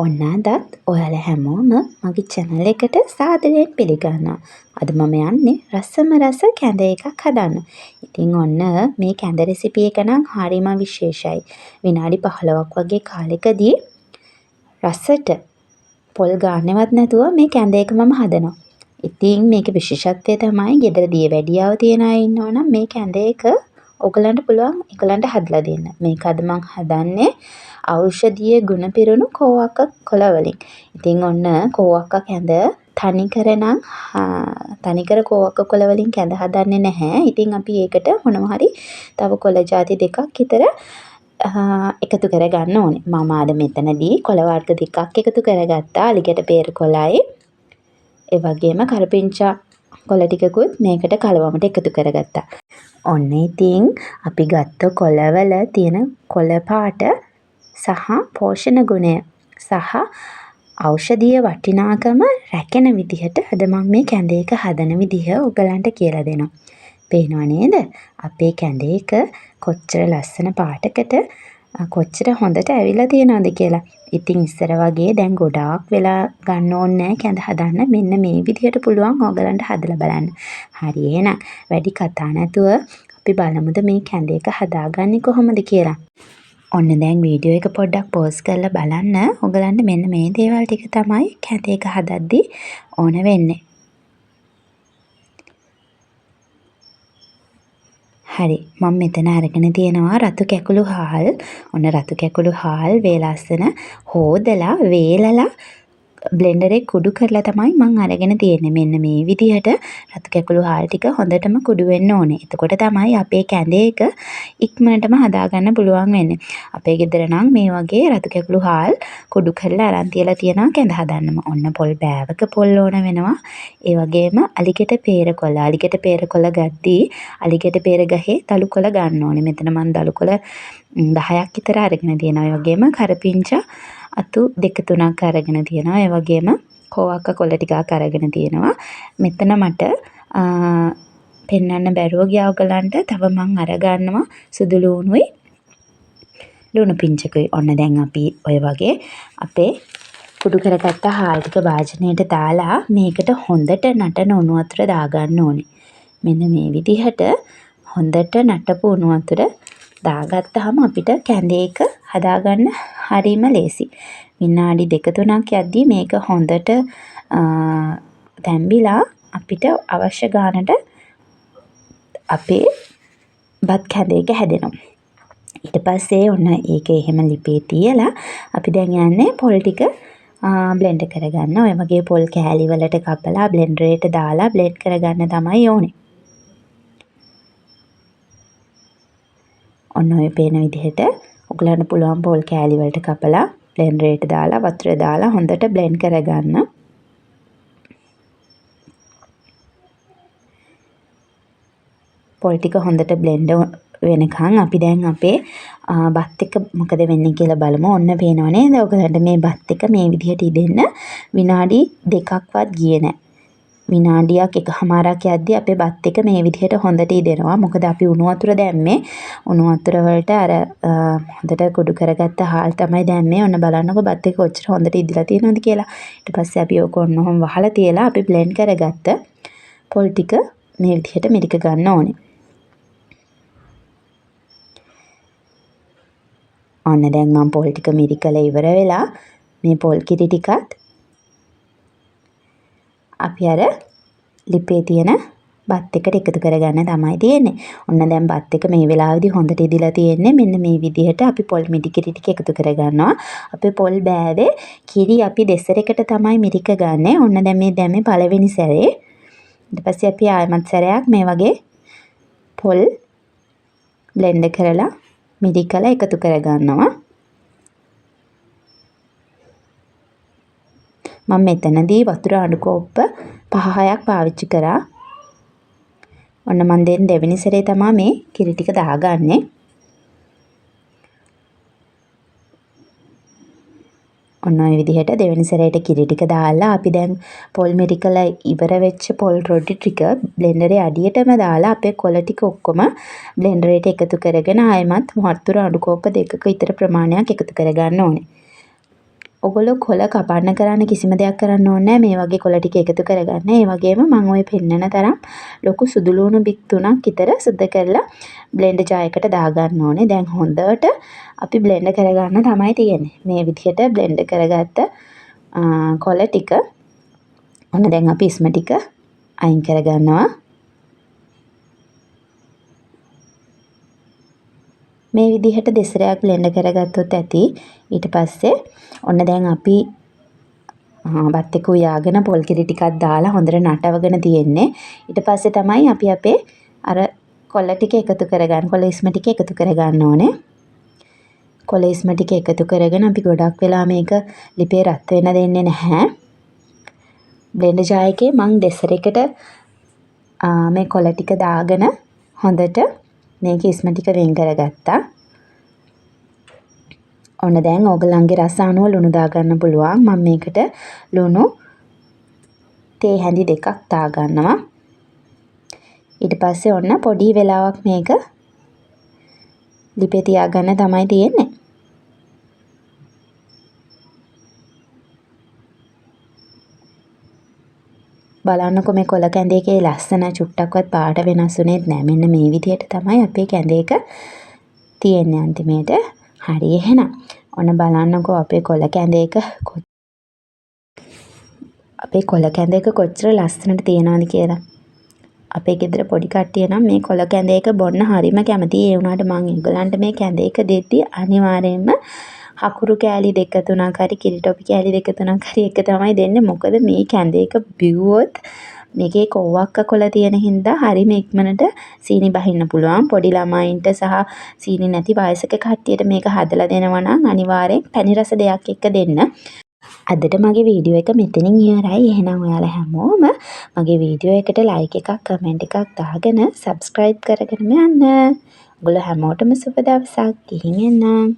ඔන්න අදත් ඔයාලා හැමෝම මගේ channel එකට සාදරයෙන් පිළිගන්නවා. අද මම යන්නේ රසම රස කැඳ එකක් හදන්න. ඉතින් ඔන්න මේ කැඳ රෙසිපි එක නම් හරිම විශේෂයි. විනාඩි 15ක් වගේ කාලෙකදී රසට පොල් ගන්නවත් නැතුව මේ කැඳ එක මම හදනවා. ඉතින් මේක විශේෂත්වය තමයි ගෙදර දියවැඩියාව තියන අය ඉන්නවනම් මේ කැඳ එක ඔයගලන්ට පුළුවන් ඒගොල්ලන්ට හදලා දෙන්න. මේක අද මම හදන්නේ ඖෂධීය ගුණ පිරුණු කෝවක්ක කොළ වලින්. ඉතින් ඔන්න කෝවක්ක කැඳ තනිකර කෝවක්ක කොළ වලින් කැඳ හදන්නේ නැහැ. ඉතින් අපි ඒකට මොනවා හරි තව කොළ ಜಾති දෙකක් විතර එකතු කරගන්න ඕනේ. මම අද මෙතනදී කොළ වර්ග දෙකක් එකතු කරගත්තා. අලිගැට peer කොළයි. ඒ වගේම කරපිංචා කොළ ටිකකුත් මේකට කලවමට එකතු කරගත්තා. ඔන්න ඉතින් අපි ගත්ත කොළවල තියෙන කොළ පාට සහ පෝෂණ ගුණය සහ ඖෂධීය වටිනාකම රැකෙන විදිහට අද මම මේ කැඳ එක හදන විදිහ ඔයගලන්ට කියලා දෙනවා. පේනව නේද? අපේ කැඳ එක කොච්චර ලස්සන පාටකට කොච්චර හොඳට ඇවිල්ලා තියෙනවද කියලා. ඉතින් ඉස්සර වගේ දැන් ගොඩාක් වෙලා ගන්න ඕනේ නැහැ කැඳ හදන්න. මෙන්න මේ විදිහට පුළුවන් ඔයගලන්ට හදලා බලන්න. හරි එහෙනම් වැඩි කතා නැතුව අපි බලමුද මේ කැඳ එක හදාගන්නේ කොහොමද කියලා. ඔන්න දැන් වීඩියෝ එක පොඩ්ඩක් පෝස් කරලා බලන්න. ඔයගලන්ට මෙන්න මේ දේවල් ටික තමයි කැඳ එක හදද්දී ඕන වෙන්නේ. හරි මම මෙතන අරගෙන තියෙනවා රතු කැකුළු හාල්. ඔන්න රතු කැකුළු හාල් වේලස්සන හොදලා වේලලා බ්ලෙන්ඩරේ කුඩු කරලා තමයි මම අරගෙන තියෙන්නේ. මෙන්න මේ විදිහට රතු කැකුළු හාල් ටික හොඳටම කුඩු වෙන්න ඕනේ. එතකොට තමයි අපේ කැඳ එක ඉක්මනටම හදාගන්න පුළුවන් වෙන්නේ. අපේ ගෙදර නම් මේ වගේ රතු කැකුළු හාල් කුඩු කරලා අරන් තියලා තියෙනවා කැඳ හදන්නම. ඔන්න පොල් බෑවක පොල් ඕන වෙනවා. ඒ වගේම අලිගැට peer කොළ. අලිගැට peer කොළ ගද්දී අලිගැට peer ගහේ දළු කොළ ගන්න ඕනේ. මෙතන මම දළු කොළ 10ක් විතර අරගෙන තියෙනවා. ඒ වගේම කරපිංචා අතු 2-3ක් අරගෙන තියෙනවා. ඒ වගේම කෝවක්ක කොළ ටිකක් අරගෙන තියෙනවා. මෙතන මට පෙන්වන්න බැරුව ගියා ඔයගලන්ට. තව මං අරගන්නවා සුදු ලුණුයි ලුණු පිංචකුයි. ඔන්න දැන් අපි ඔය වගේ අපේ කුඩු කරගත්ත හාල් ටික වාජනයට දාලා මේකට හොඳට නටන උණු වතුර දාගන්න ඕනේ. මෙන්න මේ විදිහට හොඳට නටපු උණු වතුර දාගත්තාම අපිට කැඳ එක හදාගන්න හරිම ලේසි. විනාඩි 2-3ක් යද්දී මේක හොඳට තැම්බිලා අපිට අවශ්‍ය ගානට අපේ බත් කැඳ එක හැදෙනවා. ඊට පස්සේ ඔන්න ඒක එහෙම ලිපේ තියලා අපි දැන් යන්නේ පොල් ටික බ්ලෙන්ඩ් කරගන්න. ඔය වගේ පොල් කෑලි වලට කපලා බ්ලෙන්ඩරේට දාලා බ්ලෙන්ඩ් කරගන්න තමයි ඕනේ. ඔන්න ඔය පේන විදිහට ඔයගලන්ට පුළුවන් පොල් කෑලි වලට කපලා බ්ලෙන්ඩරේට දාලා වතුර දාලා හොඳට බ්ලෙන්ඩ් කරගන්න. පොල් ටික හොඳට බ්ලෙන්ඩ් වෙනකන් අපි දැන් අපේ බත් එක මොකද වෙන්නේ කියලා බලමු. ඔන්න පේනව නේද? ඔයගලන්ට මේ බත් එක මේ විදිහට ඉදෙන්න විනාඩි 2ක්වත් ගියේ නැහැ. විනාඩියක් එකමාරක් යද්දී අපේ බත් එක මේ විදිහට හොඳට ඉදෙනවා. මොකද අපි උණු වතුර දැම්මේ. උණු වතුර වලට අර හොඳට කුඩු කරගත්ත හාල් තමයි දැම්මේ. ඔන්න බලන්නකෝ බත් එක කොච්චර හොඳට ඉදලා තියෙනවද කියලා. ඊට පස්සේ අපි ඕක ඔන්නෝම වහලා තියලා අපි බ්ලෙන්ඩ් කරගත්ත පොල් ටික මේ විදිහට මිරික ගන්න ඕනේ. ඔන්න දැන් මම පොල් ටික මිරිකලා ඉවර වෙලා මේ පොල් කිරි ටිකත් අපි අර ලිපේ තියෙන බත් එකට එකතු කරගන්න තමයි තියෙන්නේ. ඔන්න දැන් බත් එක මේ වෙලාවේදී හොඳට ඉදිලා තියෙන්නේ. මෙන්න මේ විදිහට අපි පොල් මිටි කිරි ටික එකතු කරගන්නවා. අපේ පොල් බෑවේ කිරි අපි දෙසරයකට තමයි මිරික ගන්නෙ. ඔන්න දැන් මේ දැම්මේ පළවෙනි සැරේ. ඊට පස්සේ අපි ආයමත් සැරයක් මේ වගේ පොල් බ්ලෙන්ඩ් කරලා මිරිකලා එකතු කරගන්නවා. මම මෙතනදී වතුර අඩු කෝප්ප 5-6ක් පාවිච්චි කරා. ඔන්න මම දැන් දෙවෙනි සැරේ තමයි මේ කිරි ටික දාගන්නේ. ඔන්න ඔය විදිහට දෙවෙනි සැරේට කිරි ටික දාලා අපි දැන් පොල් මිරිකලා ඉවර වෙච්ච පොල් රොඩි ටික බ්ලෙන්ඩරේ අඩියටම දාලා අපේ කොළ ටික ඔක්කොම බ්ලෙන්ඩරේට එකතු කරගෙන ආයෙමත් වතුර අඩු කෝප්ප 2ක විතර ප්‍රමාණයක් එකතු කරගන්න ඕනේ. ඔගොල්ලෝ කොළ කපන්න කරන්න කිසිම දෙයක් කරන්න ඕනේ නැහැ. මේ වගේ කොළ ටික එකතු කරගන්න. ඒ වගේම මම ඔය පෙන්නන තරම් ලොකු සුදු ලුණු බික් 3ක් විතර සුද්ධ කරලා බ්ලෙන්ඩර් ජාර් එකට දාගන්න ඕනේ. දැන් හොඳට අපි බ්ලෙන්ඩ් කරගන්න තමයි තියෙන්නේ. මේ විදිහට බ්ලෙන්ඩ් කරගත්ත කොළ ටික ඔන්න දැන් අපි ඉස්ම ටික අයින් කරගන්නවා. මේ විදිහට දෙසරයක් බ්ලෙන්ඩ් කරගත්තොත් ඇති. ඊට පස්සේ ඔන්න දැන් අපි බත් එක උයාගෙන පොල් කිරි ටිකක් දාලා හොඳට නටවගෙන තියෙන්නේ. ඊට පස්සේ තමයි අපි අපේ අර කොළ ටික එකතු කරගන්න. කොළ ඉස්ම ටික එකතු කරගන්න ඕනේ. කොළ ඉස්ම ටික එකතු කරගෙන අපි ගොඩක් වෙලා මේක ලිපේ රත් වෙන්න දෙන්නේ නැහැ. බ්ලෙන්ඩර් ජාර් එකේ මං දෙසරයකට මේ කොළ ටික දාගෙන හොඳට මේක ඉස්ම ටික වෙන් කරගත්තා. ඔන්න දැන් ඕගලන්ගේ රස අනුව ලුණු දාගන්න පුළුවන්. මම මේකට ලුණු තේ හැඳි 2ක් දාගන්නවා. ඊට පස්සේ ඔන්න පොඩි වෙලාවක් මේක ලිපේ තියාගන්න තමයි තියෙන්නේ. බලන්නකො මේ කොළ කැඳේකේ ලස්සන චුට්ටක්වත් පාට වෙනස් වුනේත් නෑ. මෙන්න මේ විදිහට තමයි අපේ කැඳේක තියෙන්නේ අන්තිමේට. හරි එහෙනම්. ඔන්න බලන්නකො අපේ කොළ කැඳේක කොච්චර ලස්සනට තියෙනවද කියලා. අපේ ගෙදර පොඩි කට්ටිය නම් මේ කොළ කැඳේක බොන්න හරිම කැමතියි. ඒ වුණාට මම ඒගොල්ලන්ට මේ කැඳේක දෙද්දි අනිවාර්යයෙන්ම හකුරු කෑලි 2-3ක් හරි කිරි ටොපි කෑලි 2-3ක් හරි එක තමයි දෙන්නේ. මොකද මේ කැඳේක බිව්වොත් මේකේ කොව්වක්ක කොළ තියෙන හින්දා හරිම ඉක්මනට සීනි බහින්න පුළුවන්. පොඩි ළමයින්ට සහ සීනි නැති වයසක කට්ටියට මේක හදලා දෙනවා නම් අනිවාර්යෙන් පැණි රස දෙයක් එක්ක දෙන්න. අදට මගේ වීඩියෝ එක මෙතනින් ඉවරයි. එහෙනම් ඔයාලා හැමෝම මගේ වීඩියෝ එකට ලයික් එකක් කමෙන්ට් එකක් දාගෙන සබ්ස්ක්‍රයිබ් කරගෙන යන්න. ඔයගොල්ලෝ හැමෝටම සුබ දවසක්. ගිහින් එන්නම්.